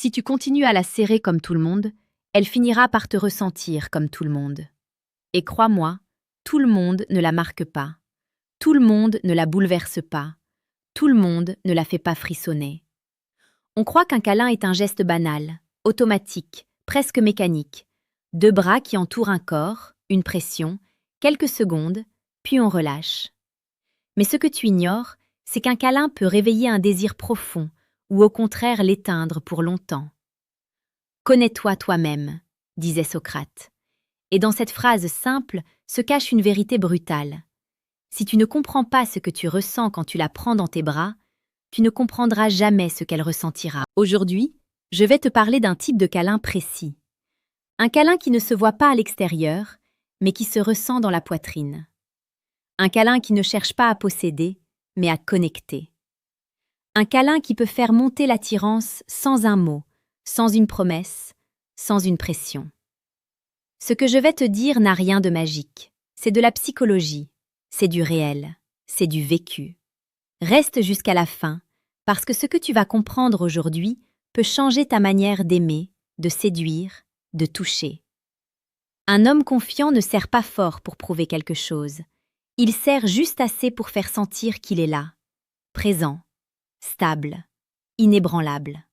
Si tu continues à la serrer comme tout le monde, elle finira par te ressentir comme tout le monde. Et crois-moi, tout le monde ne la marque pas. Tout le monde ne la bouleverse pas. Tout le monde ne la fait pas frissonner. On croit qu'un câlin est un geste banal, automatique, presque mécanique. Deux bras qui entourent un corps, une pression, quelques secondes, puis on relâche. Mais ce que tu ignores, c'est qu'un câlin peut réveiller un désir profond ou au contraire l'éteindre pour longtemps. « Connais-toi toi-même », disait Socrate. Et dans cette phrase simple se cache une vérité brutale. Si tu ne comprends pas ce que tu ressens quand tu la prends dans tes bras, tu ne comprendras jamais ce qu'elle ressentira. Aujourd'hui, je vais te parler d'un type de câlin précis. Un câlin qui ne se voit pas à l'extérieur, mais qui se ressent dans la poitrine. Un câlin qui ne cherche pas à posséder, mais à connecter. Un câlin qui peut faire monter l'attirance sans un mot, sans une promesse, sans une pression. Ce que je vais te dire n'a rien de magique. C'est de la psychologie, c'est du réel, c'est du vécu. Reste jusqu'à la fin, parce que ce que tu vas comprendre aujourd'hui peut changer ta manière d'aimer, de séduire, de toucher. Un homme confiant ne serre pas fort pour prouver quelque chose. Il serre juste assez pour faire sentir qu'il est là, présent, stable, inébranlable.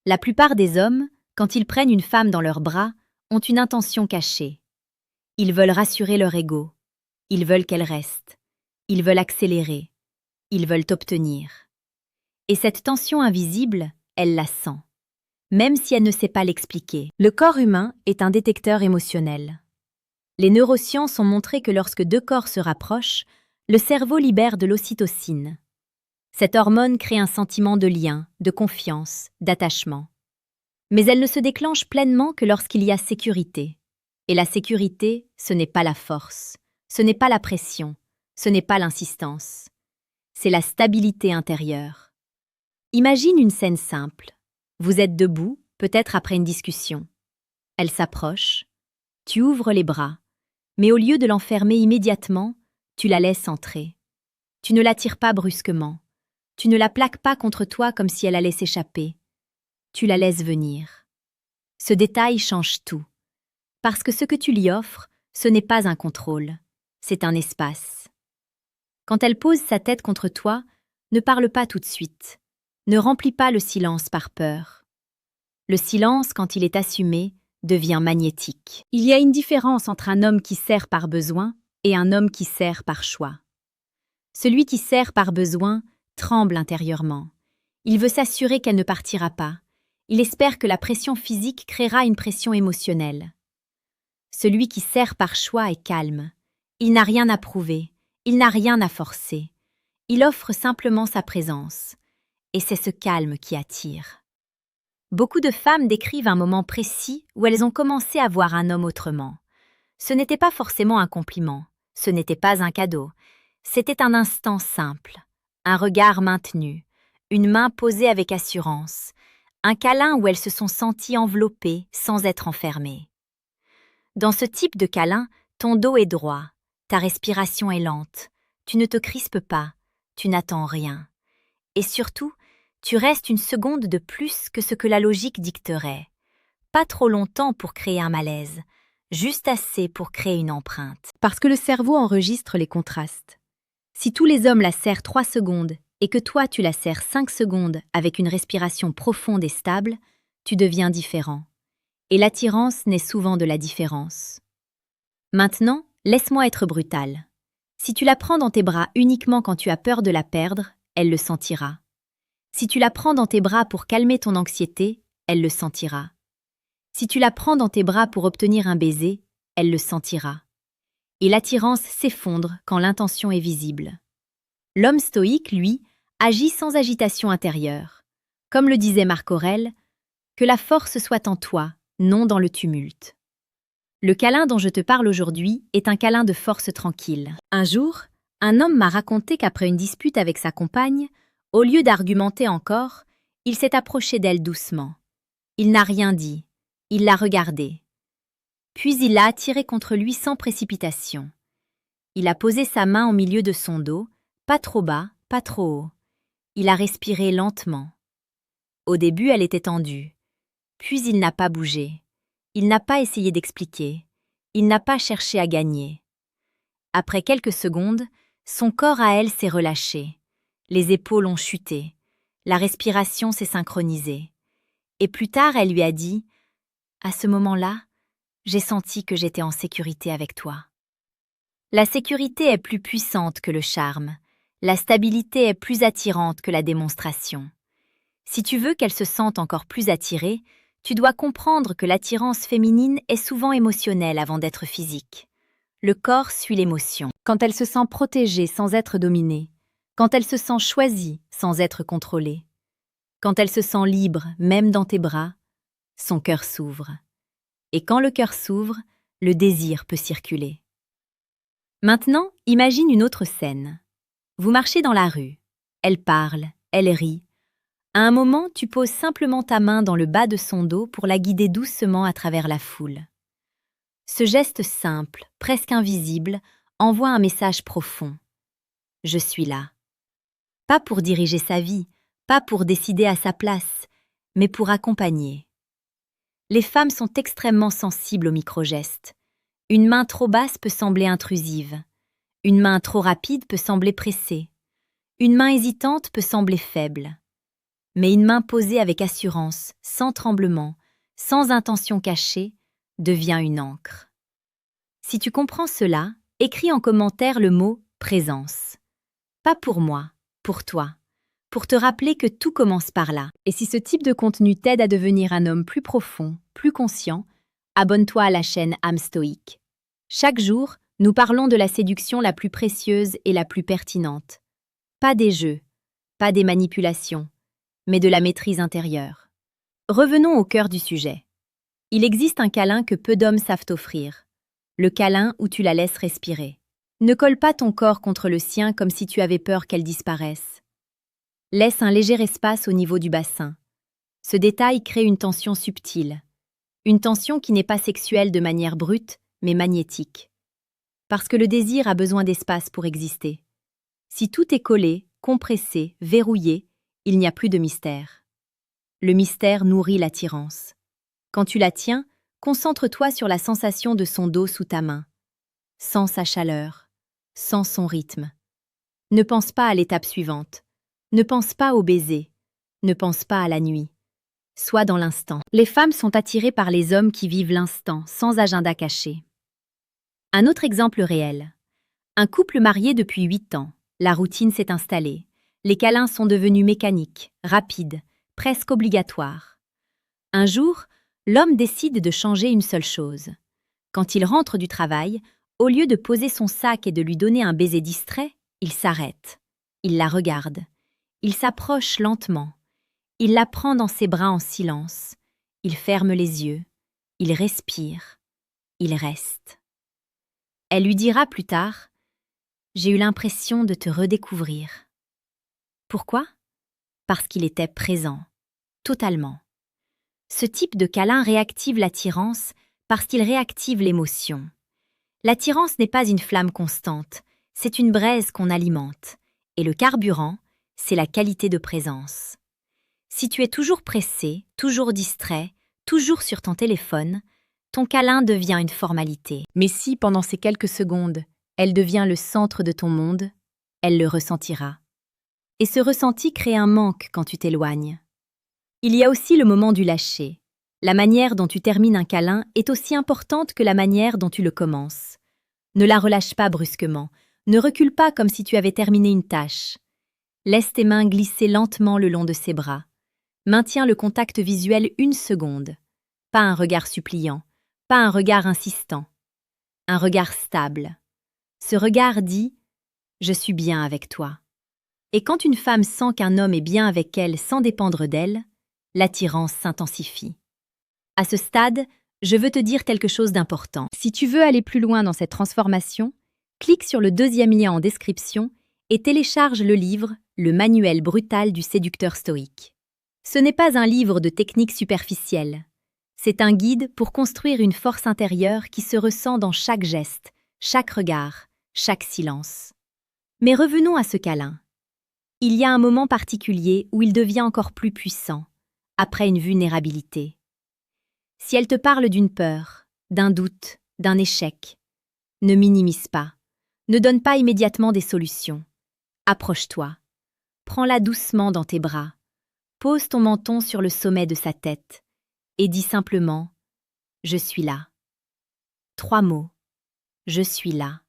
La plupart des hommes, quand ils prennent une femme dans leurs bras, ont une intention cachée. Ils veulent rassurer leur ego. Ils veulent qu'elle reste. Ils veulent accélérer. Ils veulent obtenir. Et cette tension invisible, elle la sent. Même si elle ne sait pas l'expliquer. Le corps humain est un détecteur émotionnel. Les neurosciences ont montré que lorsque deux corps se rapprochent, le cerveau libère de l'ocytocine. Cette hormone crée un sentiment de lien, de confiance, d'attachement. Mais elle ne se déclenche pleinement que lorsqu'il y a sécurité. Et la sécurité, ce n'est pas la force, ce n'est pas la pression, ce n'est pas l'insistance. C'est la stabilité intérieure. Imagine une scène simple. Vous êtes debout, peut-être après une discussion. Elle s'approche. Tu ouvres les bras. Mais au lieu de l'enfermer immédiatement, tu la laisses entrer. Tu ne l'attires pas brusquement. Tu ne la plaques pas contre toi comme si elle allait s'échapper. Tu la laisses venir. Ce détail change tout. Parce que ce que tu lui offres, ce n'est pas un contrôle, c'est un espace. Quand elle pose sa tête contre toi, ne parle pas tout de suite. Ne remplis pas le silence par peur. Le silence, quand il est assumé, devient magnétique. Il y a une différence entre un homme qui sert par besoin et un homme qui sert par choix. Celui qui sert par besoin tremble intérieurement. Il veut s'assurer qu'elle ne partira pas. Il espère que la pression physique créera une pression émotionnelle. Celui qui sert par choix est calme. Il n'a rien à prouver, il n'a rien à forcer. Il offre simplement sa présence. Et c'est ce calme qui attire. Beaucoup de femmes décrivent un moment précis où elles ont commencé à voir un homme autrement. Ce n'était pas forcément un compliment, ce n'était pas un cadeau. C'était un instant simple, un regard maintenu, une main posée avec assurance, un câlin où elles se sont senties enveloppées sans être enfermées. Dans ce type de câlin, ton dos est droit, ta respiration est lente, tu ne te crispes pas, tu n'attends rien. Et surtout, tu restes une seconde de plus que ce que la logique dicterait. Pas trop longtemps pour créer un malaise, juste assez pour créer une empreinte. Parce que le cerveau enregistre les contrastes. Si tous les hommes la serrent 3 secondes et que toi tu la serres 5 secondes avec une respiration profonde et stable, tu deviens différent. Et l'attirance naît souvent de la différence. Maintenant, laisse-moi être brutale. Si tu la prends dans tes bras uniquement quand tu as peur de la perdre, elle le sentira. Si tu la prends dans tes bras pour calmer ton anxiété, elle le sentira. Si tu la prends dans tes bras pour obtenir un baiser, elle le sentira. Et l'attirance s'effondre quand l'intention est visible. L'homme stoïque, lui, agit sans agitation intérieure. Comme le disait Marc Aurèle, « Que la force soit en toi, non dans le tumulte ». Le câlin dont je te parle aujourd'hui est un câlin de force tranquille. Un jour, un homme m'a raconté qu'après une dispute avec sa compagne, au lieu d'argumenter encore, il s'est approché d'elle doucement. Il n'a rien dit, il l'a regardée. Puis il l'a attirée contre lui sans précipitation. Il a posé sa main au milieu de son dos, pas trop bas, pas trop haut. Il a respiré lentement. Au début, elle était tendue, Puis il n'a pas bougé. Il n'a pas essayé d'expliquer. Il n'a pas cherché à gagner. Après quelques secondes, son corps à elle s'est relâché. Les épaules ont chuté. La respiration s'est synchronisée. Et plus tard, elle lui a dit « À ce moment-là, j'ai senti que j'étais en sécurité avec toi. » La sécurité est plus puissante que le charme. La stabilité est plus attirante que la démonstration. Si tu veux qu'elle se sente encore plus attirée, tu dois comprendre que l'attirance féminine est souvent émotionnelle avant d'être physique. Le corps suit l'émotion. Quand elle se sent protégée sans être dominée, quand elle se sent choisie sans être contrôlée, quand elle se sent libre même dans tes bras, son cœur s'ouvre. Et quand le cœur s'ouvre, le désir peut circuler. Maintenant, imagine une autre scène. Vous marchez dans la rue. Elle parle, elle rit. À un moment, tu poses simplement ta main dans le bas de son dos pour la guider doucement à travers la foule. Ce geste simple, presque invisible, envoie un message profond. Je suis là. Pas pour diriger sa vie, pas pour décider à sa place, mais pour accompagner. Les femmes sont extrêmement sensibles aux micro-gestes. Une main trop basse peut sembler intrusive. Une main trop rapide peut sembler pressée. Une main hésitante peut sembler faible. Mais une main posée avec assurance, sans tremblement, sans intention cachée, devient une ancre. Si tu comprends cela, écris en commentaire le mot « présence ». Pas pour moi, pour toi, pour te rappeler que tout commence par là. Et si ce type de contenu t'aide à devenir un homme plus profond, plus conscient, abonne-toi à la chaîne âme stoïque. Chaque jour, nous parlons de la séduction la plus précieuse et la plus pertinente. Pas des jeux, pas des manipulations, mais de la maîtrise intérieure. Revenons au cœur du sujet. Il existe un câlin que peu d'hommes savent offrir. Le câlin où tu la laisses respirer. Ne colle pas ton corps contre le sien comme si tu avais peur qu'elle disparaisse. Laisse un léger espace au niveau du bassin. Ce détail crée une tension subtile. Une tension qui n'est pas sexuelle de manière brute, mais magnétique. Parce que le désir a besoin d'espace pour exister. Si tout est collé, compressé, verrouillé, il n'y a plus de mystère. Le mystère nourrit l'attirance. Quand tu la tiens, concentre-toi sur la sensation de son dos sous ta main. Sens sa chaleur, sens son rythme. Ne pense pas à l'étape suivante. Ne pense pas au baiser. Ne pense pas à la nuit. Sois dans l'instant. Les femmes sont attirées par les hommes qui vivent l'instant, sans agenda caché. Un autre exemple réel. Un couple marié depuis 8 ans. La routine s'est installée. Les câlins sont devenus mécaniques, rapides, presque obligatoires. Un jour, l'homme décide de changer une seule chose. Quand il rentre du travail, au lieu de poser son sac et de lui donner un baiser distrait, il s'arrête. Il la regarde. Il s'approche lentement. Il la prend dans ses bras en silence. Il ferme les yeux. Il respire. Il reste. Elle lui dira plus tard « J'ai eu l'impression de te redécouvrir. » Pourquoi? Parce qu'il était présent, totalement. Ce type de câlin réactive l'attirance parce qu'il réactive l'émotion. L'attirance n'est pas une flamme constante, c'est une braise qu'on alimente. Et le carburant, c'est la qualité de présence. Si tu es toujours pressé, toujours distrait, toujours sur ton téléphone, ton câlin devient une formalité. Mais si, pendant ces quelques secondes, elle devient le centre de ton monde, elle le ressentira. Et ce ressenti crée un manque quand tu t'éloignes. Il y a aussi le moment du lâcher. La manière dont tu termines un câlin est aussi importante que la manière dont tu le commences. Ne la relâche pas brusquement, ne recule pas comme si tu avais terminé une tâche. Laisse tes mains glisser lentement le long de ses bras. Maintiens le contact visuel 1 seconde. Pas un regard suppliant, pas un regard insistant. Un regard stable. Ce regard dit « Je suis bien avec toi ». Et quand une femme sent qu'un homme est bien avec elle sans dépendre d'elle, l'attirance s'intensifie. À ce stade, je veux te dire quelque chose d'important. Si tu veux aller plus loin dans cette transformation, clique sur le 2e lien en description et télécharge le livre « Le manuel brutal du séducteur stoïque ». Ce n'est pas un livre de techniques superficielles. C'est un guide pour construire une force intérieure qui se ressent dans chaque geste, chaque regard, chaque silence. Mais revenons à ce câlin. Il y a un moment particulier où il devient encore plus puissant, après une vulnérabilité. Si elle te parle d'une peur, d'un doute, d'un échec, ne minimise pas. Ne donne pas immédiatement des solutions. Approche-toi. Prends-la doucement dans tes bras. Pose ton menton sur le sommet de sa tête et dis simplement « Je suis là ». 3 mots. Je suis là.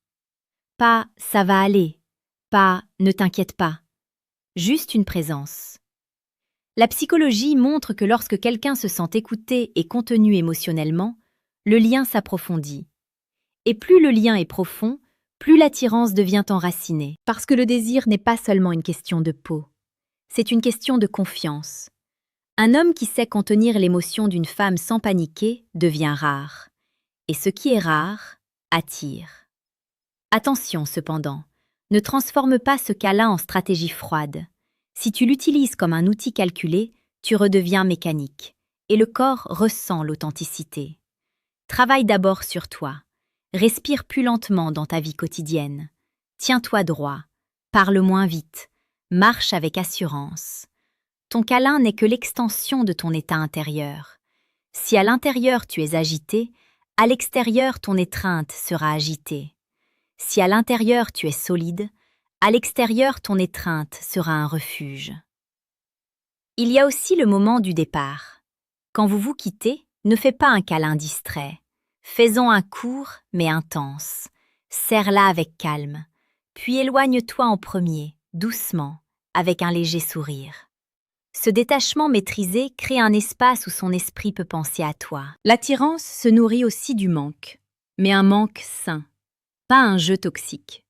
Pas « ça va aller », pas « ne t'inquiète pas », juste une présence. La psychologie montre que lorsque quelqu'un se sent écouté et contenu émotionnellement, le lien s'approfondit. Et plus le lien est profond, plus l'attirance devient enracinée. Parce que le désir n'est pas seulement une question de peau, c'est une question de confiance. Un homme qui sait contenir l'émotion d'une femme sans paniquer devient rare. Et ce qui est rare attire. Attention cependant, ne transforme pas ce câlin en stratégie froide. Si tu l'utilises comme un outil calculé, tu redeviens mécanique, et le corps ressent l'authenticité. Travaille d'abord sur toi. Respire plus lentement dans ta vie quotidienne. Tiens-toi droit. Parle moins vite. Marche avec assurance. Ton câlin n'est que l'extension de ton état intérieur. Si à l'intérieur tu es agité, à l'extérieur ton étreinte sera agitée. Si à l'intérieur tu es solide, à l'extérieur ton étreinte sera un refuge. Il y a aussi le moment du départ. Quand vous vous quittez, ne fais pas un câlin distrait. Fais-en un court mais intense. Serre-la avec calme, puis éloigne-toi en premier, doucement, avec un léger sourire. Ce détachement maîtrisé crée un espace où son esprit peut penser à toi. L'attirance se nourrit aussi du manque, mais un manque sain, pas un jeu toxique.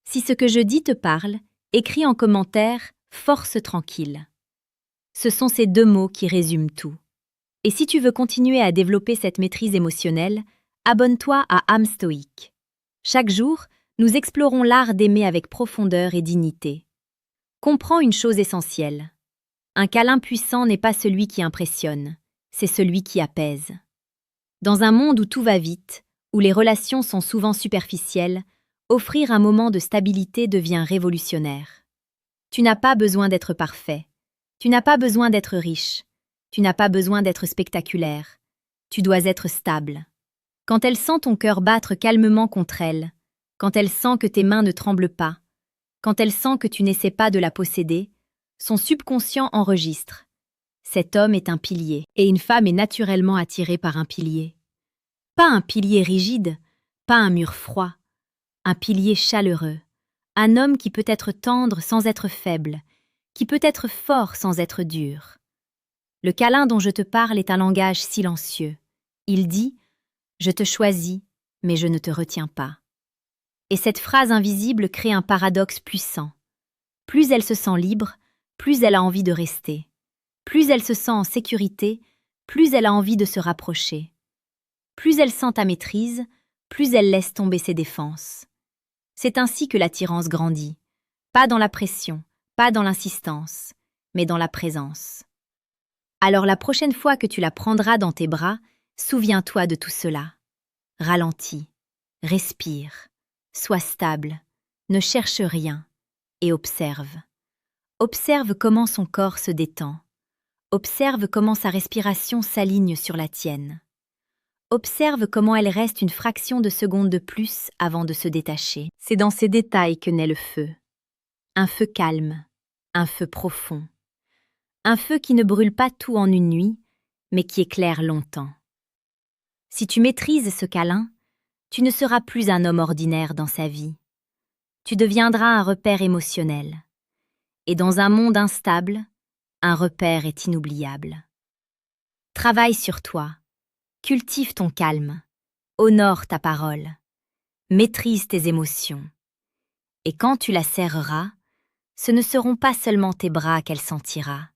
Si ce que je dis te parle, écris en commentaire « force tranquille ». Ce sont ces 2 mots qui résument tout. Et si tu veux continuer à développer cette maîtrise émotionnelle, abonne-toi à âme stoïque. Chaque jour, nous explorons l'art d'aimer avec profondeur et dignité. Comprends une chose essentielle. Un câlin puissant n'est pas celui qui impressionne, c'est celui qui apaise. Dans un monde où tout va vite, où les relations sont souvent superficielles, offrir un moment de stabilité devient révolutionnaire. Tu n'as pas besoin d'être parfait. Tu n'as pas besoin d'être riche. Tu n'as pas besoin d'être spectaculaire. Tu dois être stable. Quand elle sent ton cœur battre calmement contre elle, quand elle sent que tes mains ne tremblent pas, quand elle sent que tu n'essaies pas de la posséder, son subconscient enregistre. Cet homme est un pilier, et une femme est naturellement attirée par un pilier. Pas un pilier rigide, pas un mur froid, un pilier chaleureux, un homme qui peut être tendre sans être faible, qui peut être fort sans être dur. Le câlin dont je te parle est un langage silencieux. Il dit « Je te choisis, mais je ne te retiens pas ». Et cette phrase invisible crée un paradoxe puissant. Plus elle se sent libre, plus elle a envie de rester. Plus elle se sent en sécurité, plus elle a envie de se rapprocher. Plus elle sent ta maîtrise, plus elle laisse tomber ses défenses. C'est ainsi que l'attirance grandit. Pas dans la pression, pas dans l'insistance, mais dans la présence. Alors la prochaine fois que tu la prendras dans tes bras, souviens-toi de tout cela. Ralentis, respire, sois stable, ne cherche rien et observe. Observe comment son corps se détend. Observe comment sa respiration s'aligne sur la tienne. Observe comment elle reste une fraction de seconde de plus avant de se détacher. C'est dans ces détails que naît le feu. Un feu calme, un feu profond. Un feu qui ne brûle pas tout en une nuit, mais qui éclaire longtemps. Si tu maîtrises ce câlin, tu ne seras plus un homme ordinaire dans sa vie. Tu deviendras un repère émotionnel. Et dans un monde instable, un repère est inoubliable. Travaille sur toi, cultive ton calme, honore ta parole, maîtrise tes émotions. Et quand tu la serreras, ce ne seront pas seulement tes bras qu'elle sentira.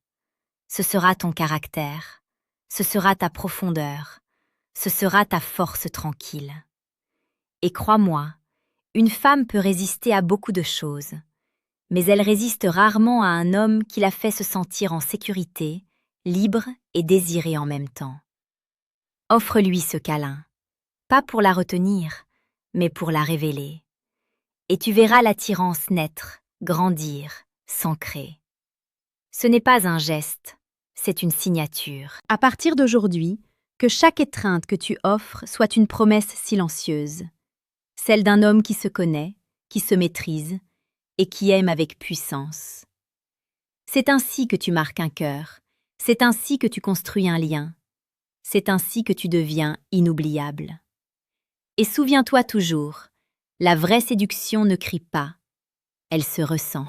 Ce sera ton caractère, ce sera ta profondeur, ce sera ta force tranquille. Et crois-moi, une femme peut résister à beaucoup de choses, mais elle résiste rarement à un homme qui la fait se sentir en sécurité, libre et désirée en même temps. Offre-lui ce câlin, pas pour la retenir, mais pour la révéler. Et tu verras l'attirance naître, grandir, s'ancrer. Ce n'est pas un geste, c'est une signature. À partir d'aujourd'hui, Que chaque étreinte que tu offres soit une promesse silencieuse, celle d'un homme qui se connaît, qui se maîtrise et qui aime avec puissance. C'est ainsi que tu marques un cœur, c'est ainsi que tu construis un lien, c'est ainsi que tu deviens inoubliable. Et souviens-toi toujours, la vraie séduction ne crie pas, elle se ressent.